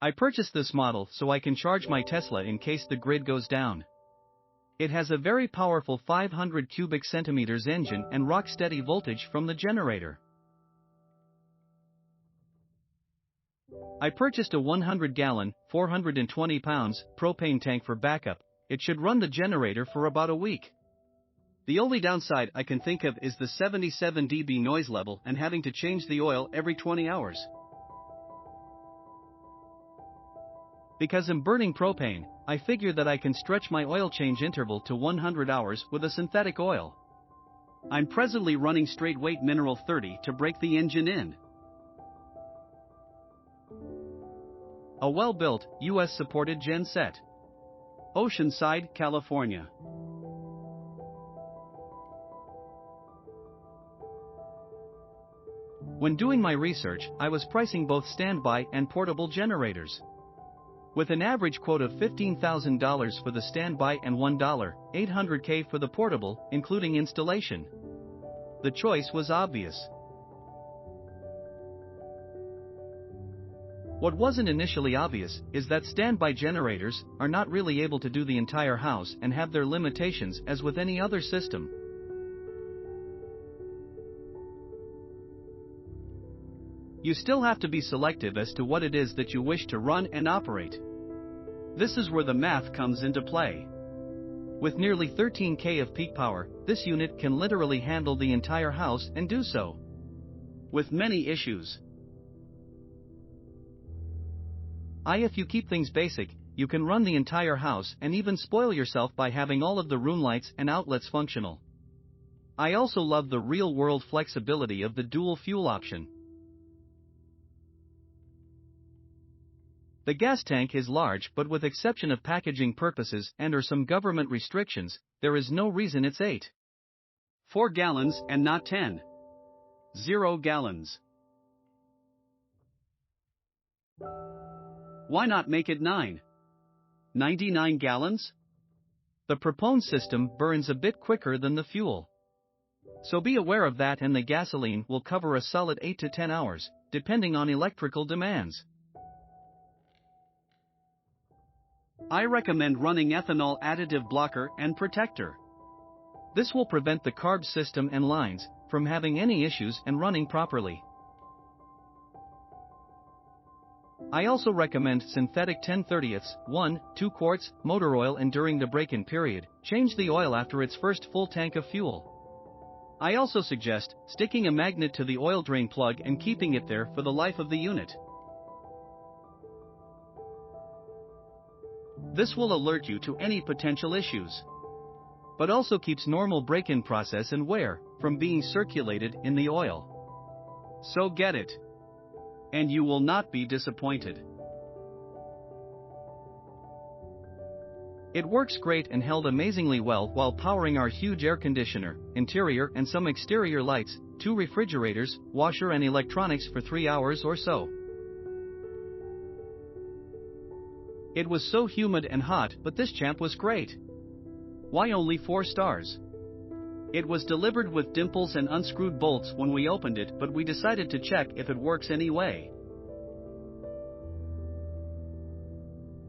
I purchased this model so I can charge my Tesla in case the grid goes down. It has a very powerful 500 cubic centimeters engine and rock-steady voltage from the generator. I purchased a 100-gallon, 420 pounds, propane tank for backup. It should run the generator for about a week. The only downside I can think of is the 77 dB noise level and having to change the oil every 20 hours. Because I'm burning propane, I figure that I can stretch my oil change interval to 100 hours with a synthetic oil. I'm presently running straight weight mineral 30 to break the engine in. A well-built, US-supported genset. Oceanside, California. When doing my research, I was pricing both standby and portable generators. With an average quote of $15,000 for the standby and $800K for the portable, including installation. The choice was obvious. What wasn't initially obvious is that standby generators are not really able to do the entire house and have their limitations as with any other system. You still have to be selective as to what it is that you wish to run and operate. This is where the math comes into play. With nearly 13K of peak power, this unit can literally handle the entire house and do so with many issues. If you keep things basic, you can run the entire house and even spoil yourself by having all of the room lights and outlets functional. I also love the real-world flexibility of the dual fuel option. The gas tank is large, but with exception of packaging purposes and or some government restrictions, there is no reason it's 4 gallons and not 0 gallons. Why not make it 99 gallons? The Propane system burns a bit quicker than the fuel. So be aware of that, and the gasoline will cover a solid 8 to 10 hours, depending on electrical demands. I recommend running ethanol additive blocker and protector. This will prevent the carb system and lines from having any issues and running properly. I also recommend synthetic 10/30, 1-2 quarts, motor oil, and during the break-in period, change the oil after its first full tank of fuel. I also suggest sticking a magnet to the oil drain plug and keeping it there for the life of the unit. This will alert you to any potential issues, but also keeps normal break-in process and wear from being circulated in the oil. So get it, and you will not be disappointed. It works great and held amazingly well while powering our huge air conditioner, interior and some exterior lights, 2 refrigerators, washer and electronics for 3 hours or so. It was so humid and hot, but this champ was great. Why only 4 stars? It was delivered with dimples and unscrewed bolts when we opened it, but we decided to check if it works anyway.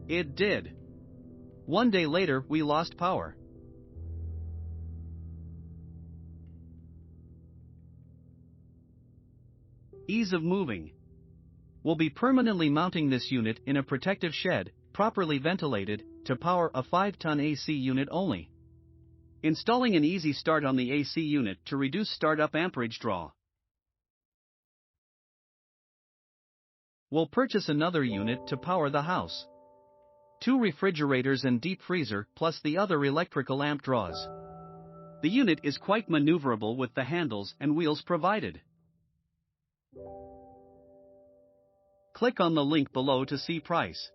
It did. One day later, we lost power. Ease of moving. We'll be permanently mounting this unit in a protective shed, properly ventilated, to power a 5-ton AC unit only. Installing an easy start on the AC unit to reduce startup amperage draw. We'll purchase another unit to power the house. 2 refrigerators and deep freezer, plus the other electrical amp draws. The unit is quite maneuverable with the handles and wheels provided. Click on the link below to see price.